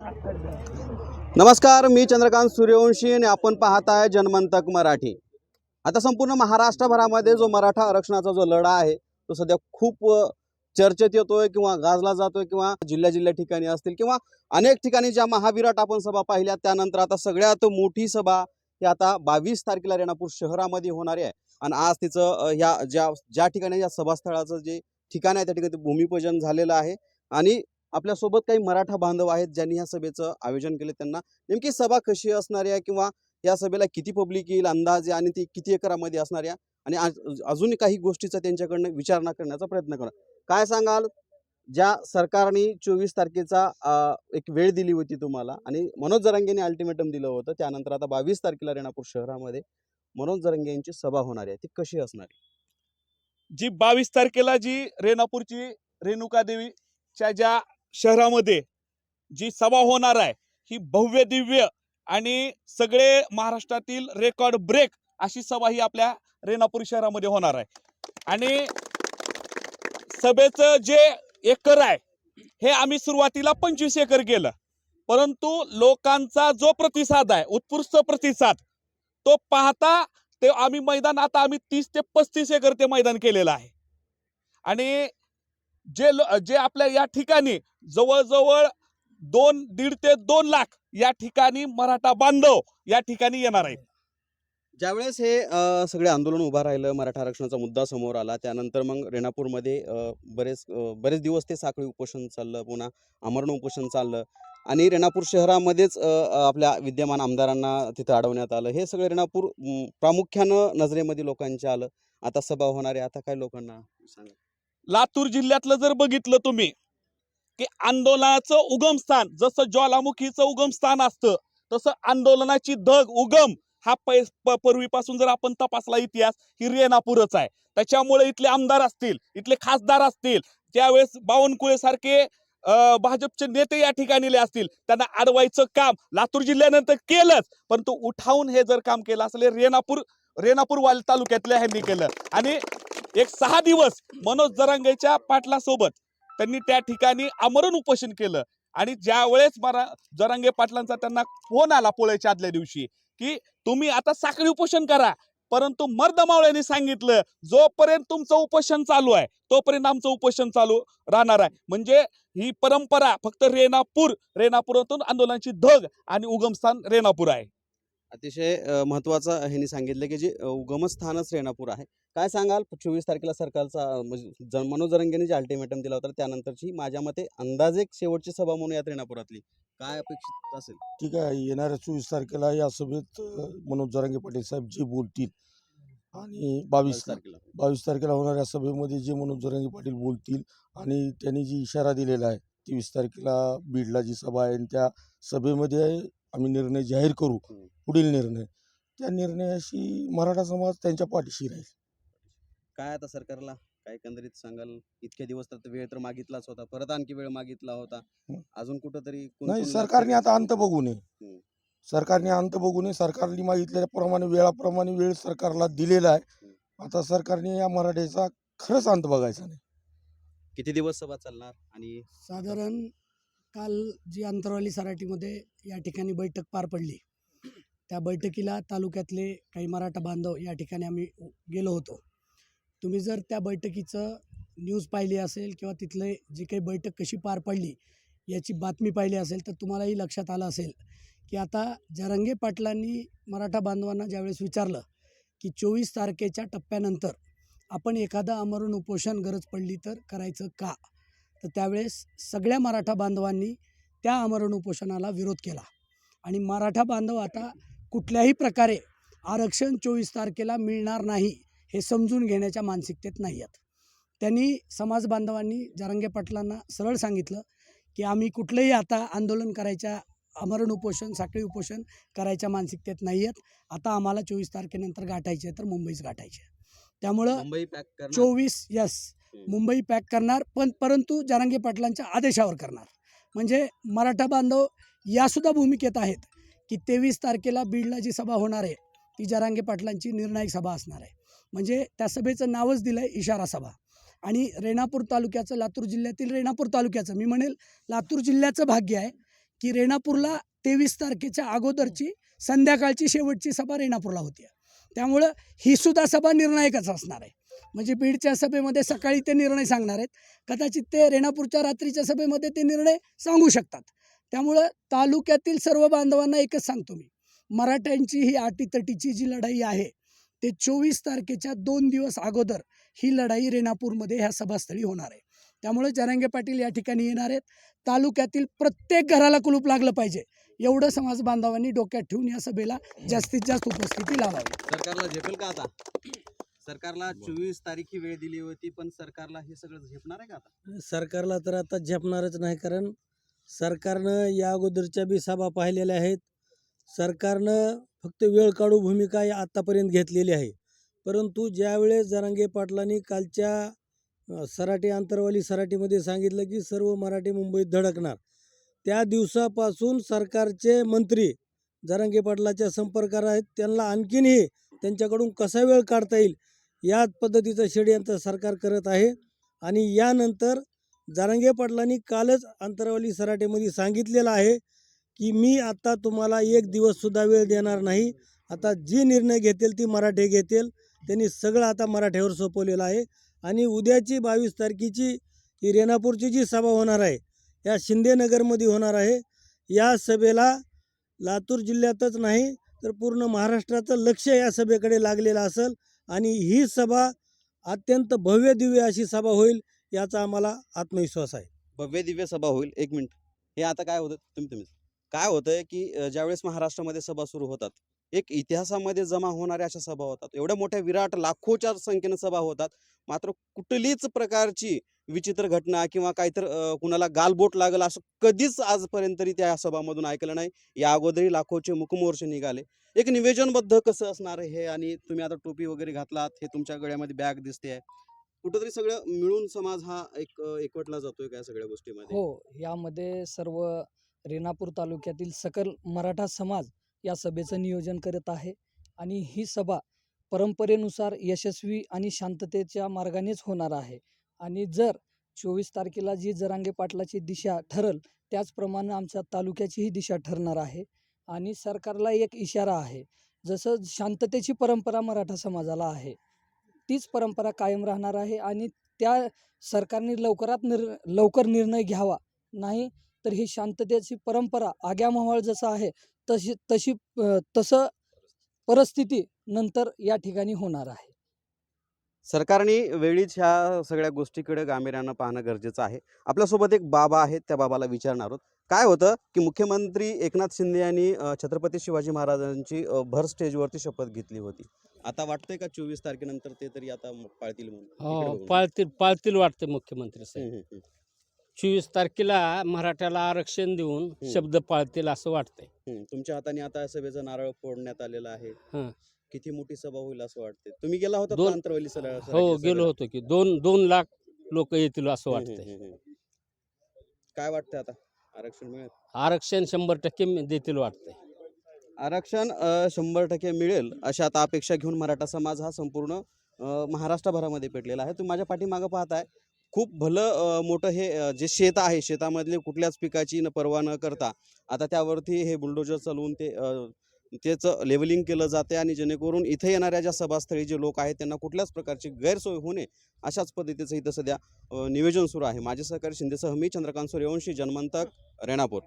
नमस्कार, मी चंद्रकांत सूर्यवंशी आणि आपण पाहत आहे जनमंतक मराठी। आता संपूर्ण महाराष्ट्रभरामध्ये जो मराठा आरक्षणाचा जो लढा आहे तो सध्या खूप चर्चेत येतोय किंवा गाजला जातोय किंवा जिल्ह्या ठिकाणी असतील किंवा अनेक ठिकाणी ज्या महाविराट आपण सभा पाहिल्या त्यानंतर आता सगळ्यात मोठी सभा ही आता 22 तारखेला रेणापूर शहरामध्ये होणार आहे। आणि आज तिचं ह्या ज्या ठिकाणी या सभास्थळाचं जे ठिकाण आहे त्या ठिकाणी भूमिपूजन झालेलं आहे। आणि आपल्यासोबत काही मराठा बांधव आहेत ज्यांनी या सभेचं आयोजन केले। त्यांना नेमकी सभा कशी असणार आहे किंवा या सभेला किती पब्लिक येईल अंदाजे आणि ती किती एकरामध्ये असणार आहे आणि अजून काही गोष्टीचा त्यांच्याकडनं विचारणा करण्याचा प्रयत्न करा। काय सांगाल, ज्या सरकारने 24 तारखेचा एक वेळ दिली होती तुम्हाला आणि मनोज जरांगेने अल्टिमेटम दिलं होतं, त्यानंतर आता 22 तारखेला रेणापूर शहरामध्ये मनोज जरांगे यांची सभा होणार आहे, ती कशी असणार आहे? जी 22 तारखेला जी रेणापूरची रेणुका देवीच्या ज्या शहरामध्ये जी सभा होणार आहे ही भव्य दिव्य आणि सगळे महाराष्ट्रातील रेकॉर्ड ब्रेक अशी सभा ही आपल्या रेणापूर शहरामध्ये होणार आहे। आणि सभेचं जे एकर आहे हे आम्ही सुरुवातीला 25 एकर केलं, परंतु लोकांचा जो प्रतिसाद आहे उत्स्फूर्त प्रतिसाद तो पाहता ते आम्ही मैदान आता आम्ही 30 ते 35 एकर ते मैदान केलेलं आहे। आणि जे आपल्या या ठिकाणी जवळजवळ 1.5 ते 2 लाख या ठिकाणी मराठा बांधव या ठिकाणी येणार आहेत। ज्यावेळेस हे सगळे आंदोलन उभा राहिलं, मराठा आरक्षणाचा मुद्दा समोर आला, त्यानंतर मग रेणापूरमध्ये बरेच दिवस ते साखळी उपोषण चाललं, पुन्हा आमरण उपोषण चाललं आणि रेणापूर शहरामध्येच आपल्या विद्यमान आमदारांना तिथं अडवण्यात आलं। हे सगळे रेणापूर प्रामुख्यानं नजरेमध्ये लोकांच्या आलं। आता सभा होणार आहे, आता काय लोकांना सांगा? लातूर जिल्ह्यातलं जर बघितलं तुम्ही की आंदोलनाचं उगमस्थान जसं ज्वालामुखीचं उगमस्थान असतं तसं आंदोलनाची धग उगम हा पूर्वीपासून जर आपण तपासला इतिहास ही रेणापूरच आहे। त्याच्यामुळे इथले आमदार असतील, इथले खासदार असतील, त्यावेळेस बावनकुळे सारखे भाजपचे नेते या ठिकाणी असतील, त्यांना अडवायचं काम लातूर जिल्ह्यानंतर केलंच, परंतु उठावून हे जर काम केलं असले रेणापूर तालुक्यातल्या ह्यांनी केलं। आणि एक 6 दिवस मनोज जरांगेच्या पाटलासोबत त्यांनी त्या ठिकाणी आमरण उपोषण केलं। आणि ज्या वेळेस जरांगे पाटलांचा त्यांना फोन आला पोळ्याच्या आदल्या दिवशी की तुम्ही आता साखळी उपोषण करा, परंतु मर्दमावळ्यांनी सांगितलं जोपर्यंत तुमचं उपोषण चालू आहे तोपर्यंत आमचं उपोषण चालू राहणार आहे। म्हणजे ही परंपरा फक्त रेणापुरातून आंदोलनाची धग आणि उगमस्थान रेणापूर आहे। अतिशय महत्त्वाचं ह्यांनी सांगितलं की जे उगमस्थानच रेणापूर आहे। काय सांगाल, 24 तारखेला सरकारचा मनोज जरांगेंनी जे अल्टिमेटम दिला होता त्यानंतरची माझ्या मते अंदाजे एक शेवटची सभा म्हणून यात रेणापुरातली काय अपेक्षित असेल? ठीक आहे, येणाऱ्या 24 तारखेला या सभेत मनोज जरांगे पाटील साहेब जे बोलतील आणि 22 तारखेला होणाऱ्या सभेमध्ये जे मनोज जरांगे पाटील बोलतील आणि त्यांनी जी इशारा दिलेला आहे 23 तारखेला बीडला जी सभा आहे त्या सभेमध्ये आम्ही निर्णय जाहीर करू, पुढील निर्णय त्या निर्णयाशी मराठा समाज त्यांच्या पाठीशी राहील। काय आता सरकारला काय एकंदरीत सांगाल? इतके दिवस तर वेळ तर मागितलाच होता, परत आणखी वेळ मागितला होता, अजून कुठंतरी नाही, सरकारने आता अंत बघू नये, सरकारने मागितल्याप्रमाणे वेळाप्रमाणे वेळ सरकारला दिलेला आहे। आता सरकारने या मराठीचा खरंच अंत बघायचा नाही। किती दिवस सभा चालणार? आणि साधारण काल जी अंतरवाली सराटीमध्ये या ठिकाणी बैठक पार पडली त्या बैठकीला तालुक्यातले काही मराठा बांधव या ठिकाणी आम्ही गेलो होतो। तुम्ही जर त्या बैठकीचं न्यूज पाहिली असेल किंवा तिथले जी काही बैठक कशी पार पडली याची बातमी पाहिली असेल तर तुम्हालाही लक्षात आलं असेल की आता जरांगे पाटलांनी मराठा बांधवांना ज्यावेळेस विचारलं की 24 तारखेच्या टप्प्यानंतर आपण एखादं आमरण उपोषण गरज पडली तर करायचं का, तर त्यावेळेस सगळ्या मराठा बांधवांनी त्या आमरण उपोषणाला विरोध केला। आणि मराठा बांधव आता कुठल्याही प्रकारे आरक्षण 24 तारखेला मिळणार नाही हे समजून घेण्याच्या मानसिकतेत नाही आहेत। त्यांनी समाज बांधवांनी जरांगे पाटलांना सरळ सांगितलं की आम्ही कुठलंही आता आंदोलन करायच्या आमरण उपोषण साखळी उपोषण करायच्या मानसिकतेत नाही आहेत। आता आम्हाला 24 तारखेनंतर गाठायचे तर मुंबईच गाठायचे, त्यामुळं मुंबई पॅक करणार 24 मुंबई पॅक करणार, परंतु जरांगे पाटलांच्या आदेशावर करणार। म्हणजे मराठा बांधव यासुद्धा भूमिकेत आहेत की 23 तारखेला बीडला जी सभा होणार आहे ती जरांगे पाटलांची निर्णायक सभा असणार आहे। म्हणजे त्या सभेचं नावच दिलं आहे इशारा सभा। आणि रेणापूर तालुक्याचं, लातूर जिल्ह्यातील रेणापूर तालुक्याचं, मी म्हणेल लातूर जिल्ह्याचं भाग्य आहे की रेणापूरला 23 तारखेच्या अगोदरची संध्याकाळची शेवटची सभा रेणापूरला होती. त्यामुळं ही सुद्धा सभा निर्णायकच असणार आहे. म्हणजे बीडच्या सभेमध्ये सकाळी ते निर्णय सांगणार आहेत, कदाचित ते रेणापूरच्या रात्रीच्या सभेमध्ये ते निर्णय सांगू शकतात. त्यामुळं तालुक्यातील सर्व बांधवांना एकच सांगतो मी, मराठ्यांची ही अटीतटीची जी लढाई आहे ते 24 तारखेच्या 2 दिवस अगोदर ही लढाई रेणापूरमध्ये ह्या सभास्थळी होणार आहे. त्यामुळे जरांगे पाटील या ठिकाणी येणार आहेत. तालुक्यातील प्रत्येक घराला कुलूप लागलं पाहिजे एवढं समाज बांधवांनी डोक्यात ठेवून या सभेला जास्तीत जास्त उपस्थिती लावावी. सरकारला झेपेल का आता? सरकारला 24 तारीख ही वेळ दिली होती, पण सरकारला हे सगळं झेपणार आहे का आता? सरकारला तर आता झेपणारच नाही, कारण सरकारनं या अगोदरच्या बी सभा पाहिलेल्या आहेत. सरकारनं फक्त वेळ काढू भूमिका आत्तापर्यंत घेतलेली आहे. परंतु ज्यावेळेस जरांगे पाटलांनी कालच्या सराटी आंतरवाली सराटीमध्ये सांगितलं की सर्व मराठी मुंबईत धडकणार, त्या दिवसापासून सरकारचे मंत्री जरांगे पाटलाच्या संपर्कात आहेत. त्यांना आणखीनही त्यांच्याकडून कसा वेळ काढता येईल याच पद्धतीचं षडयंत्र सरकार करत आहे. आणि यानंतर जरांगे पाटलांनी कालच आंतरवाली सराटीमध्ये सांगितलेलं आहे की मी आता तुम्हाला एक दिवससुद्धा वेळ देणार नाही. आता जी निर्णय घेतील ती मराठे घेतील. त्यांनी सगळं आता मराठ्यावर सोपवलेलं आहे. आणि उद्याची 22 तारखेची ही रेणापूरची जी सभा होणार आहे या शिंदेनगरमध्ये होणार आहे. या सभेला लातूर जिल्ह्यातच नाही तर पूर्ण महाराष्ट्राचं लक्ष या सभेकडे लागलेलं असेल. आणि ही सभा अत्यंत भव्य दिव्य अशी सभा होईल याचा आम्हाला आत्मविश्वास आहे. भव्य दिव्य सभा होईल. एक मिनिट, हे आता काय होतं तुम्ही काय होतंय की ज्यावेळेस महाराष्ट्रामध्ये सभा सुरू होतात, एक इतिहासामध्ये जमा होणाऱ्या अशा सभा होतात. एवढ्या मोठ्या विराट लाखोच्या संख्येनं सभा होतात, मात्र कुठलीच प्रकारची विचित्र घटना किंवा काहीतरी कुणाला गालबोट लागल असं कधीच आजपर्यंत तरी त्या सभामधून ऐकलं नाही. या अगोदरही लाखोचे मुकमोर्चे निघाले. एक निवेदनबद्ध कसं असणार हे, आणि तुम्ही आता टोपी वगैरे घातलात, हे तुमच्या गळ्यामध्ये बॅग दिसते, कुठंतरी सगळं मिळून समाज हा एकवटला जातोय का या सगळ्या गोष्टीमध्ये? हो, यामध्ये सर्व रेणापूर तालुक्यातील सकल मराठा समाज या सभेचं नियोजन करत आहे. आणि ही सभा परंपरेनुसार यशस्वी आणि शांततेच्या मार्गानेच होणार आहे. आणि जर 24 तारखेला जी जरांगे पाटलाची दिशा ठरल त्याचप्रमाणे आमच्या तालुक्याचीही दिशा ठरणार आहे. आणि सरकारला एक इशारा आहे, जसं शांततेची परंपरा मराठा समाजाला आहे तीच परंपरा कायम राहणार आहे. आणि त्या सरकारने लवकर निर्णय घ्यावा, नाही तर ही शांततेची परंपरा आग्यामावळ जसं आहे तसं परिस्थिती नंतर या ठिकाणी होणार आहे. सरकारने वेळीच ह्या सगळ्या गोष्टीकडे गांभीर्यानं पाहणं गरजेचं आहे. आपल्यासोबत एक बाबा आहेत, त्या बाबाला विचारणार आहोत. काय होतं की मुख्यमंत्री एकनाथ शिंदे यांनी छत्रपती शिवाजी महाराजांची भर स्टेजवरती शपथ घेतली होती. आता वाटतंय का 24 तारखेनंतर ते तरी आता पाळतील म्हणून? इकडे हो, बघून. पाळतील वाटते मुख्यमंत्री साहेब. हम्म, हम्म, 24 तारखेला मराठ्याला आरक्षण देऊन शब्द पाळतील असं वाटतंय. तुमच्या हाताने आता सभेचं नारळ फोडण्यात आलेलं आहे. हं. किती मोठी सभा होईल असं वाटतंय? तुम्ही गेला होता दोन- आंतरवली हो, गेलो होतो की 2 लाख लोक येतील असं वाटतंय. काय वाटतंय आता आरक्षण मिळेल? आरक्षण 100% देतील वाटतंय. आरक्षण 100% मिळेल अशा आता अपेक्षा घेऊन मराठा समाज हा संपूर्ण महाराष्ट्रभरामध्ये पेटलेला आहे. तुम्ही माझ्या पाठीमागं पाहताय, खूप भलं मोठं हे जे शेत आहे, शेतामधले कुठल्याच पिकाची पर्वा न करता आता त्यावरती हे बुलडोजर चालवून त्याचं लेवलिंग केलं जाते. आणि जेणेकरून इथे येणाऱ्या ज्या सभास्थळी जे लोक आहेत त्यांना कुठल्याच प्रकारची गैरसोय होणे अशाच पद्धतीचं इथं सध्या नियोजन सुरू आहे. माझे सहकारी शिंदेसह मी चंद्रकांत सूर्यवंशी, जनमंतक, रेणापूर.